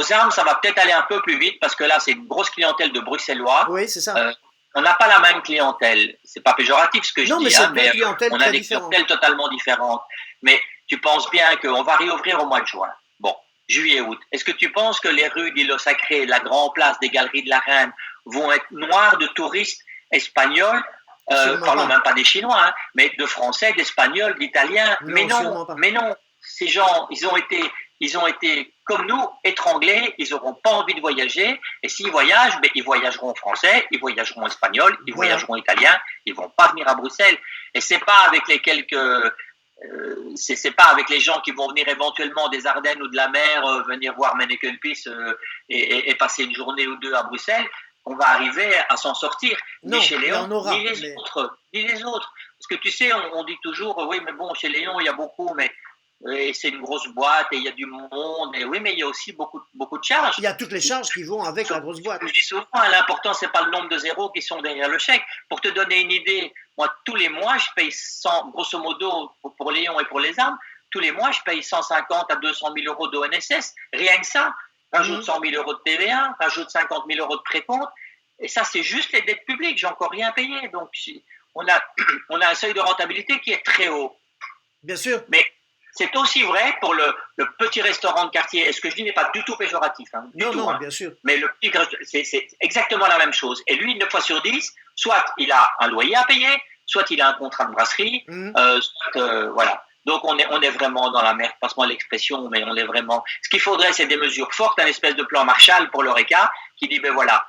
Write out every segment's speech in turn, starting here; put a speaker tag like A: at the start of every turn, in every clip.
A: Aux armes, ça va peut-être aller un peu plus vite parce que là, c'est une grosse clientèle de Bruxellois.
B: Oui, c'est ça.
A: On n'a pas la même clientèle. C'est pas péjoratif ce que je
B: Non, mais
A: dis,
B: c'est
A: hein,
B: deux
A: mais
B: clientèles
A: on a
B: très
A: des
B: différentes.
A: clientèles totalement différentes. Mais tu penses bien qu'on va réouvrir au mois de juin. Bon, juillet, août. Est-ce que tu penses que les rues d'Îlot Sacré, la Grand Place des Galeries de la Reine vont être noires de touristes espagnols? Parlons même pas des Chinois, hein, mais de Français, d'Espagnols, d'Italiens. Mais non. Ces gens, ils ont été comme nous, étranglés, ils n'auront pas envie de voyager, et s'ils voyagent, ils voyageront en français, ils voyageront espagnol, ils voyageront italien, ils vont pas venir à Bruxelles. Et c'est pas avec les c'est pas avec les gens qui vont venir éventuellement des Ardennes ou de la mer, venir voir Mennekelpis et passer une journée ou deux à Bruxelles, qu'on va arriver à s'en sortir, ni chez Léon, ni les autres. Parce que tu sais, on dit toujours, oui, mais bon, chez Léon, il y a beaucoup, mais et c'est une grosse boîte et il y a du monde. Et oui, mais il y a aussi beaucoup de charges.
B: Il y a toutes les charges qui vont avec la grosse boîte.
A: Je dis souvent, l'important, c'est pas le nombre de zéros qui sont derrière le chèque. Pour te donner une idée, moi, tous les mois, je paye 100, grosso modo, pour Léon et pour les armes, tous les mois, je paye 150 à 200 000 euros d'ONSS. Rien que ça. Rajoute 100 000 euros de TVA, rajoute 50 000 euros de précompte. Et ça, c'est juste les dettes publiques. J'ai encore rien payé. Donc, on a un seuil de rentabilité qui est très haut.
B: Bien sûr.
A: Mais c'est aussi vrai pour le petit restaurant de quartier. Et ce que je dis n'est pas du tout péjoratif. Hein,
B: non, bien sûr.
A: Mais le petit, c'est exactement la même chose. Et lui, 9 fois sur 10, soit il a un loyer à payer, soit il a un contrat de brasserie. Voilà. Donc, on est vraiment dans la merde, passe-moi l'expression, mais on est vraiment... Ce qu'il faudrait, c'est des mesures fortes, un espèce de plan Marshall pour l'ORECA qui dit, voilà,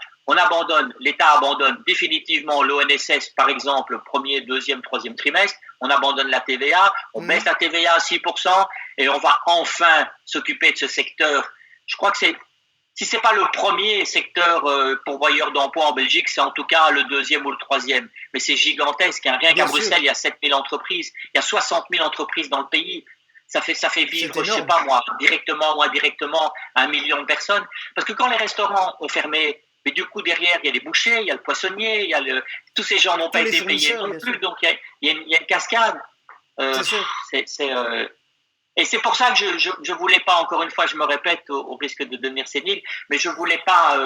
A: l'État abandonne définitivement l'ONSS, par exemple, le premier, deuxième, troisième trimestre, on abandonne la TVA, on baisse la TVA à 6% et on va enfin s'occuper de ce secteur. Je crois que si c'est pas le premier secteur pourvoyeur d'emploi en Belgique, c'est en tout cas le deuxième ou le troisième. Mais c'est gigantesque, hein. Rien qu'à Bruxelles, il y a 7 000 entreprises, il y a 60 000 entreprises dans le pays. Ça fait vivre, je sais pas moi, directement ou indirectement, 1 million de personnes. Parce que quand les restaurants ont fermé, mais du coup, derrière, il y a les bouchers, il y a le poissonnier, il y a tous ces gens n'ont pas été payés non plus, donc il y a une cascade. Et c'est pour ça que je voulais pas, encore une fois, je me répète au risque de devenir sénile, mais je voulais pas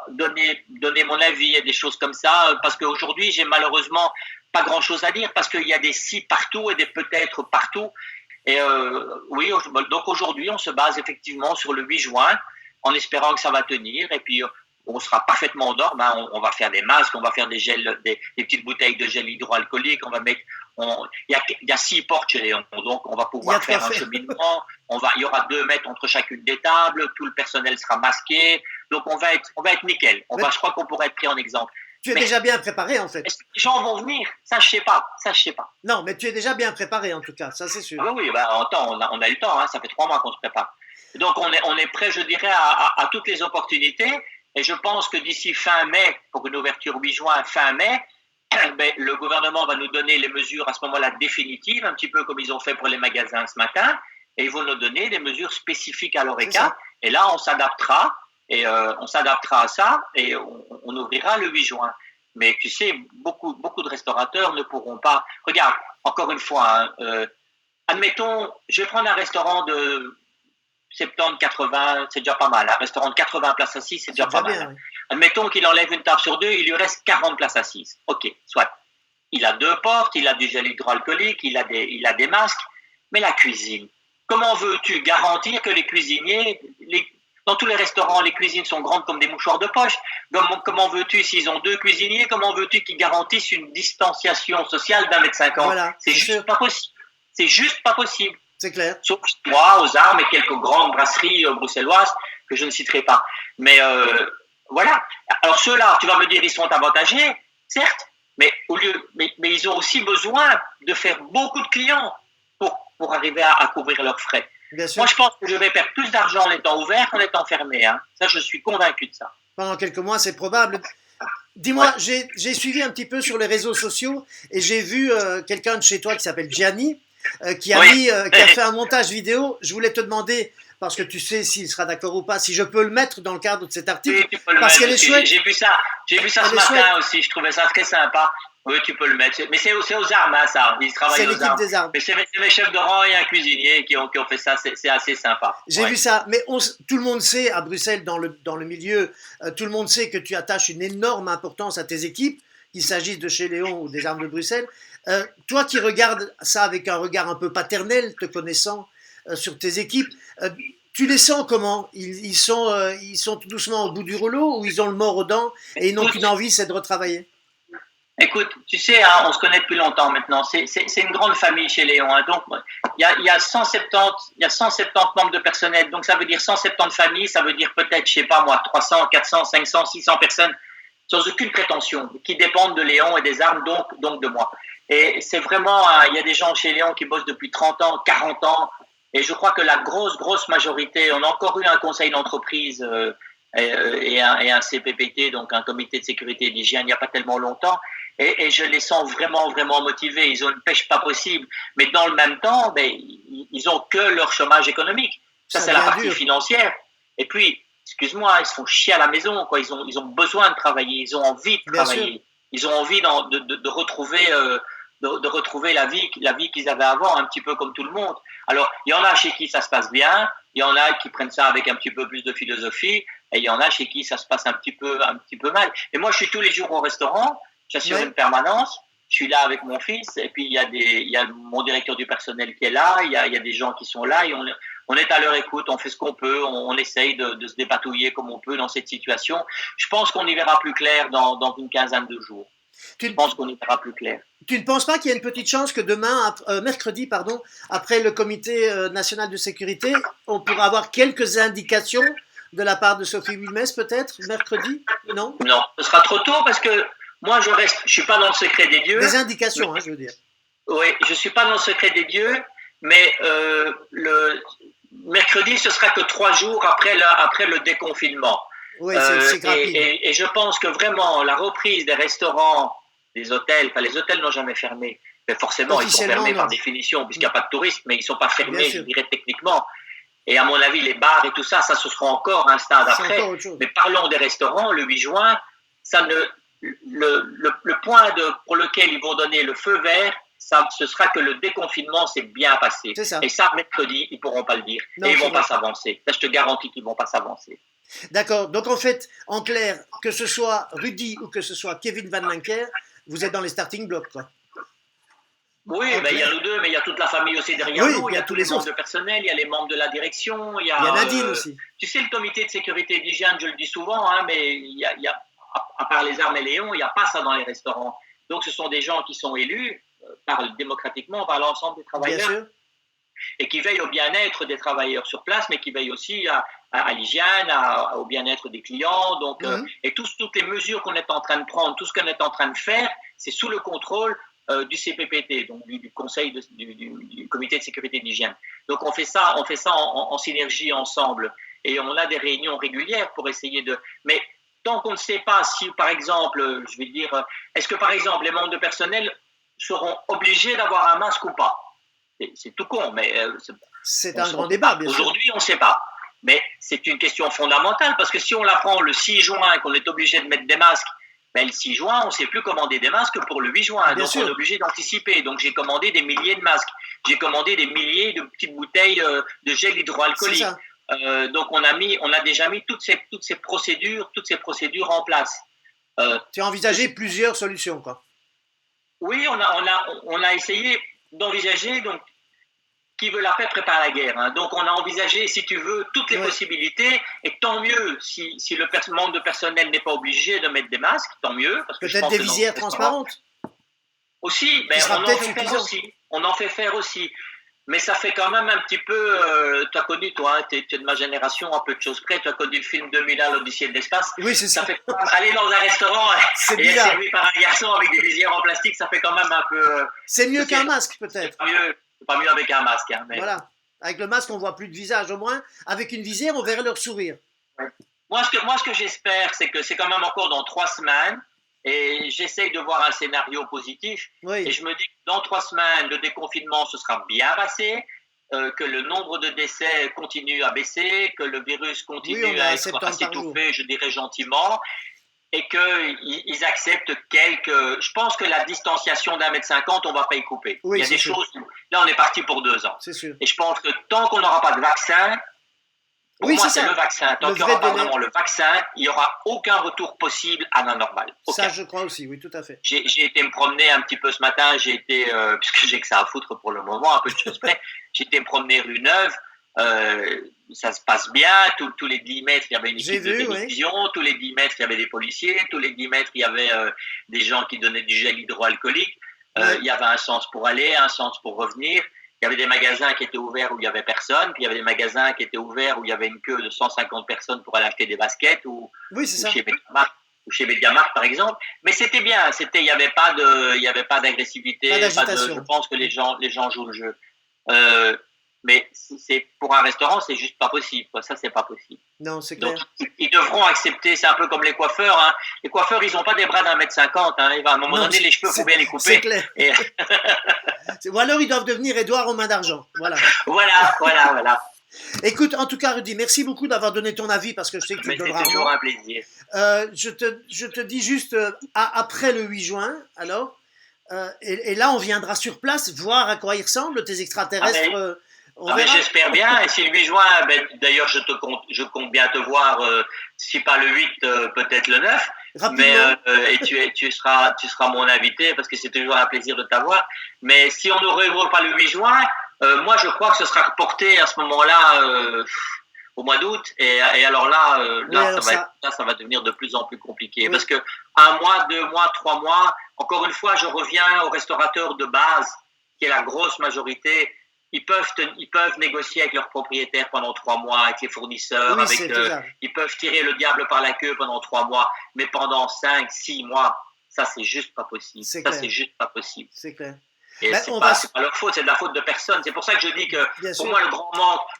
A: donner mon avis et des choses comme ça, parce qu'aujourd'hui, j'ai malheureusement pas grand chose à dire, parce qu'il y a des si partout et des peut-être partout. Et oui, donc aujourd'hui, on se base effectivement sur le 8 juin, en espérant que ça va tenir, et puis on sera parfaitement en norme, hein. On va faire des masques, on va faire des gels, des petites bouteilles de gel hydroalcoolique, on va mettre, il y a 6 portes chez Léon, donc on va pouvoir faire un cheminement, il y aura 2 mètres entre chacune des tables, tout le personnel sera masqué, donc on va être nickel, je crois qu'on pourrait être pris en exemple.
B: Tu es déjà bien préparé en fait.
A: Est-ce que les gens vont venir? Ça je sais pas.
B: Non, mais tu es déjà bien préparé en tout cas, ça c'est sûr.
A: Oui, on a eu le temps, hein, ça fait 3 mois qu'on se prépare. Donc on est prêt, je dirais, à toutes les opportunités. Et je pense que d'ici fin mai, pour une ouverture 8 juin, fin mai, le gouvernement va nous donner les mesures à ce moment-là définitives, un petit peu comme ils ont fait pour les magasins ce matin, et ils vont nous donner des mesures spécifiques à l'ORECA. Et là, on s'adaptera à ça, et on ouvrira le 8 juin. Mais tu sais, beaucoup de restaurateurs ne pourront pas. Regarde, encore une fois, admettons, je vais prendre un restaurant de 70, 80, c'est déjà pas mal. Un restaurant de 80 places assises, c'est déjà pas mal. Bien, oui. Admettons qu'il enlève une table sur 2, il lui reste 40 places assises. Ok, soit. Il a 2 portes, il a du gel hydroalcoolique, il a des masques. Mais la cuisine, comment veux-tu garantir que les cuisiniers, dans tous les restaurants, les cuisines sont grandes comme des mouchoirs de poche. Comment veux-tu, s'ils ont 2 cuisiniers, comment veux-tu qu'ils garantissent une distanciation sociale d'1,50 m?
B: Voilà,
A: c'est juste pas possible. C'est juste pas possible.
B: C'est clair.
A: Sauf moi, aux armes et quelques grandes brasseries bruxelloises que je ne citerai pas. Mais voilà. Alors ceux-là, tu vas me dire, ils sont avantagés, certes, mais ils ont aussi besoin de faire beaucoup de clients pour arriver à couvrir leurs frais. Bien sûr. Moi, je pense que je vais perdre plus d'argent en étant ouvert qu'en étant fermé. Hein. Ça, je suis convaincu de ça.
B: Pendant quelques mois, c'est probable. Dis-moi, j'ai suivi un petit peu sur les réseaux sociaux et j'ai vu quelqu'un de chez toi qui s'appelle Gianni, qui a fait un montage vidéo. Je voulais te demander, parce que tu sais s'il sera d'accord ou pas, si je peux le mettre dans le cadre de cet article.
A: Oui, tu peux le mettre. Parce qu'elle est chouette. J'ai vu ça ce matin aussi, je trouvais ça très sympa. Oui, tu peux le mettre. Mais c'est aux armes, hein, ça. Ils
B: C'est
A: travaillent aux
B: l'équipe
A: armes.
B: des armes.
A: Mais c'est mes chefs de rang et un cuisinier qui ont fait ça. C'est assez sympa.
B: J'ai vu ça, mais tout le monde sait à Bruxelles, dans le milieu, tout le monde sait que tu attaches une énorme importance à tes équipes, qu'il s'agisse de chez Léon ou des armes de Bruxelles. Toi qui regardes ça avec un regard un peu paternel, te connaissant sur tes équipes, tu les sens comment ils sont tout doucement au bout du rouleau ou ils ont le mort aux dents et ils n'ont qu'une envie, c'est de retravailler?
A: Écoute, tu sais, hein, on se connaît depuis longtemps maintenant. C'est une grande famille chez Léon. Hein. Donc, il y a 170 membres de personnel. Donc, ça veut dire 170 familles. Ça veut dire peut-être, je sais pas moi, 300, 400, 500, 600 personnes sans aucune prétention, qui dépendent de Léon et des armes, donc de moi. Et c'est vraiment, il y a des gens chez Léon qui bossent depuis 30 ans, 40 ans. Et je crois que la grosse majorité, on a encore eu un conseil d'entreprise et un CPPT, donc un comité de sécurité et d'hygiène, il n'y a pas tellement longtemps. Et je les sens vraiment motivés. Ils ont une pêche pas possible. Mais dans le même temps, ils ont que leur chômage économique. Ça c'est la partie financière. Et puis, excuse-moi, ils se font chier à la maison, quoi. Ils ont besoin de travailler. Ils ont envie de travailler. Ils ont envie de retrouver la vie qu'ils avaient avant, un petit peu comme tout le monde. Alors, il y en a chez qui ça se passe bien. Il y en a qui prennent ça avec un petit peu plus de philosophie. Et il y en a chez qui ça se passe un petit peu mal. Et moi, je suis tous les jours au restaurant. J'assure une permanence, je suis là avec mon fils, et puis il y a mon directeur du personnel qui est là, il y a des gens qui sont là, et on est à leur écoute, on fait ce qu'on peut, on essaye de se dépatouiller comme on peut dans cette situation. Je pense qu'on y verra plus clair dans une quinzaine de jours. Je pense qu'on y verra plus clair.
B: Tu ne penses pas qu'il y a une petite chance que demain, mercredi, après le comité national de sécurité, on pourra avoir quelques indications de la part de Sophie Wilmès, peut-être, mercredi? Non,
A: ce sera trop tôt parce que moi, je suis pas dans le secret des dieux.
B: Des indications, je veux dire.
A: Oui, je suis pas dans le secret des dieux, mais le mercredi, ce sera que 3 jours après le déconfinement.
B: Oui, c'est rapide.
A: Et je pense que vraiment, la reprise des restaurants, des hôtels, les hôtels n'ont jamais fermé. Mais forcément, ils sont fermés par définition, puisqu'il n'y a pas de touristes, mais ils ne sont pas fermés, je dirais, techniquement. Et à mon avis, les bars et tout ça, ce sera encore un stade après. Mais parlons des restaurants, le 8 juin, le point pour lequel ils vont donner le feu vert, ce sera que le déconfinement s'est bien passé. Et ça, mercredi, ils ne pourront pas le dire. Et ils ne vont pas s'avancer. Là, je te garantis qu'ils ne vont pas s'avancer.
B: D'accord. Donc, en fait, en clair, que ce soit Rudy ou que ce soit Kevin Van Lancker, vous êtes dans les starting blocks, quoi.
A: Oui, il y a nous deux, mais il y a toute la famille aussi derrière nous. Il y a tous les membres de personnel, il y a les membres de la direction. Il y a
B: Nadine aussi.
A: Tu sais, le comité de sécurité et d'hygiène, je le dis souvent, hein, mais il y a à part les armes et Léon, il n'y a pas ça dans les restaurants. Donc, ce sont des gens qui sont élus démocratiquement par l'ensemble des travailleurs et qui veillent au bien-être des travailleurs sur place, mais qui veillent aussi à l'hygiène, au bien-être des clients. Donc, et toutes les mesures qu'on est en train de prendre, tout ce qu'on est en train de faire, c'est sous le contrôle du CPPT, donc du Conseil du Comité de sécurité et d'hygiène. Donc, on fait ça en synergie ensemble. Et on a des réunions régulières pour essayer de... Mais tant qu'on ne sait pas si, par exemple, je vais dire, est-ce que, par exemple, les membres de personnel seront obligés d'avoir un masque ou pas? C'est tout con, mais...
B: c'est un grand débat, bien sûr.
A: Aujourd'hui, on ne sait pas. Mais c'est une question fondamentale, parce que si on l'apprend le 6 juin et qu'on est obligé de mettre des masques, le 6 juin, on ne sait plus commander des masques pour le 8 juin. Donc, on est obligé d'anticiper. Donc, j'ai commandé des milliers de masques. J'ai commandé des milliers de petites bouteilles de gel hydroalcoolique. Donc, on a déjà mis toutes ces procédures en place.
B: Tu as envisagé plusieurs solutions, quoi.
A: Oui, on a essayé d'envisager, donc, qui veut la paix prépare la guerre. Hein. Donc, on a envisagé, si tu veux, toutes les possibilités. Et tant mieux si le membre de personnel n'est pas obligé de mettre des masques, tant mieux.
B: Peut-être des visières transparentes.
A: Aussi, on en fait faire aussi. Mais ça fait quand même un petit peu... tu as connu, toi, tu es de ma génération, à peu de choses près, tu as connu le film 2001, l'Odyssée de l'espace.
B: Oui, c'est ça.
A: Ça fait aller dans un restaurant et être servi par un garçon avec des visières en plastique, ça fait quand même un peu...
B: C'est mieux qu'un masque, peut-être.
A: C'est pas mieux avec un masque. Hein, mais...
B: Voilà. Avec le masque, on voit plus de visage. Au moins, avec une visière, on verrait leur sourire.
A: Ouais. Moi, ce que j'espère, c'est que c'est quand même encore dans 3 semaines. Et j'essaye de voir un scénario positif.
B: Oui.
A: Et je me dis que dans 3 semaines, le déconfinement se sera bien passé, que le nombre de décès continue à baisser, que le virus continue à être étouffé, je dirais gentiment. et qu'ils acceptent quelques... Je pense que la distanciation d'1,50 m, on ne va pas y couper.
B: Oui,
A: il y a des
B: sûr.
A: choses... Là, on est parti pour 2 ans.
B: C'est sûr.
A: Et je pense que tant qu'on n'aura pas de vaccin, pour moi, c'est le vaccin. Tant qu'il n'y aura pas vraiment le vaccin, il n'y aura aucun retour possible à la normale.
B: Ça, je crois aussi, oui, tout à fait.
A: J'ai été me promener un petit peu ce matin, puisque j'ai que ça à foutre pour le moment, un peu de choses près, j'ai été me promener rue Neuve, ça se passe bien, tous les 10 mètres, il y avait une équipe de télévision, tous les 10 mètres, il y avait des policiers, tous les 10 mètres, il y avait des gens qui donnaient du gel hydroalcoolique, il y avait un sens pour aller, un sens pour revenir. Il y avait des magasins qui étaient ouverts où il n'y avait personne, puis il y avait des magasins qui étaient ouverts où il y avait une queue de 150 personnes pour aller acheter des baskets ou chez Mediamarkt, par exemple. Mais c'était bien, il n'y avait pas d'agressivité, je pense que les gens jouent le jeu. Mais pour un restaurant, c'est juste pas possible. Ça, c'est pas possible.
B: Non, c'est clair.
A: Donc, ils devront accepter, c'est un peu comme les coiffeurs. Hein. Les coiffeurs, ils n'ont pas des bras d'1,50 m. Hein. À un moment donné, les cheveux, il faut bien les couper.
B: C'est clair. Ou alors, ils doivent devenir Édouard aux mains d'argent. Voilà.
A: Voilà.
B: Écoute, en tout cas, Rudy, merci beaucoup d'avoir donné ton avis parce que je sais que tu le donneras.
A: C'est toujours un plaisir.
B: Je te dis juste, après le 8 juin, alors, et là, on viendra sur place voir à quoi ils ressemblent, tes extraterrestres.
A: J'espère bien. Et si le 8 juin, d'ailleurs, je compte bien te voir, si pas le 8, peut-être le 9. Mais tu seras mon invité parce que c'est toujours un plaisir de t'avoir. Mais si on ne revoit pas le 8 juin, moi, je crois que ce sera reporté à ce moment-là au mois d'août. Et alors là, ça va devenir de plus en plus compliqué. Oui. Parce que 1 mois, 2 mois, 3 mois, encore une fois, je reviens aux restaurateurs de base, qui est la grosse majorité. Ils peuvent négocier avec leurs propriétaires pendant 3 mois, avec les fournisseurs, ils peuvent tirer le diable par la queue pendant 3 mois, mais pendant 5, 6 mois, ça c'est juste pas possible. C'est juste pas possible.
B: C'est clair.
A: Et c'est pas leur faute, c'est de la faute de personne. C'est pour ça que je dis que pour moi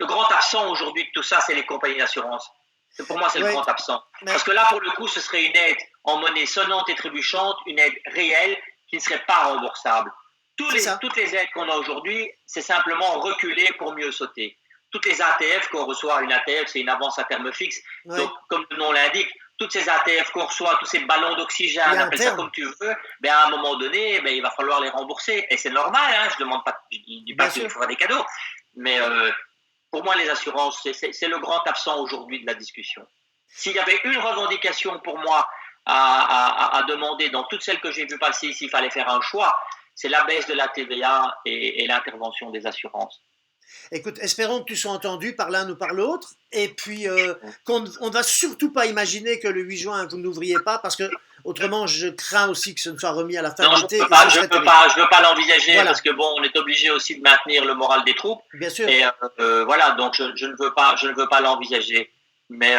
A: le grand absent aujourd'hui de tout ça, c'est les compagnies d'assurance. Pour moi, c'est le grand absent. Parce que là, pour le coup, ce serait une aide en monnaie sonnante et trébuchante, une aide réelle qui ne serait pas remboursable. Toutes les aides qu'on a aujourd'hui, c'est simplement reculer pour mieux sauter. Toutes les ATF qu'on reçoit, une ATF, c'est une avance à terme fixe. Ouais. Donc, comme le nom l'indique, toutes ces ATF qu'on reçoit, tous ces ballons d'oxygène, appelle ça comme tu veux, à un moment donné, il va falloir les rembourser. Et c'est normal, hein, je ne dis pas qu'il faut faire des cadeaux. Mais pour moi, les assurances, c'est le grand absent aujourd'hui de la discussion. S'il y avait une revendication pour moi à demander dans toutes celles que j'ai vues passer ici, il fallait faire un choix. C'est la baisse de la TVA et l'intervention des assurances.
B: Écoute, espérons que tu sois entendu par l'un ou par l'autre. Et puis, qu'on ne va surtout pas imaginer que le 8 juin, vous n'ouvriez pas, parce que autrement, je crains aussi que ce ne soit remis à la fin de l'été.
A: Je ne peux pas l'envisager, parce que on est obligé aussi de maintenir le moral des troupes.
B: Bien sûr.
A: Et voilà, donc je ne veux pas l'envisager. Mais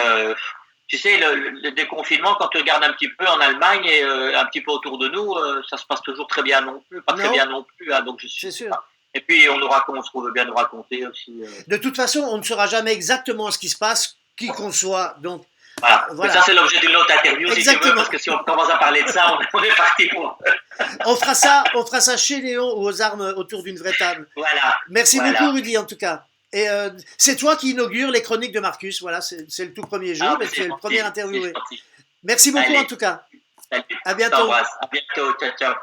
A: tu sais, le déconfinement, quand tu regardes un petit peu en Allemagne et un petit peu autour de nous, ça se passe toujours très bien non plus, très bien non plus. Hein, donc
B: c'est sûr.
A: Et puis on se trouve bien nous raconter aussi.
B: De toute façon, on ne saura jamais exactement ce qui se passe, qui qu'on soit. Donc
A: voilà. Ça c'est l'objet d'une autre interview, si tu veux, parce que si on commence à parler de ça, on est parti pour.
B: on fera ça chez Léon ou aux armes autour d'une vraie table.
A: Voilà.
B: Merci beaucoup, Rudy, en tout cas. Et c'est toi qui inaugure les chroniques de Marcus. Voilà, c'est le tout premier jour, mais tu es le premier interviewé. Merci beaucoup, en tout cas.
A: Salut.
B: À bientôt.
A: À bientôt. Ciao, ciao.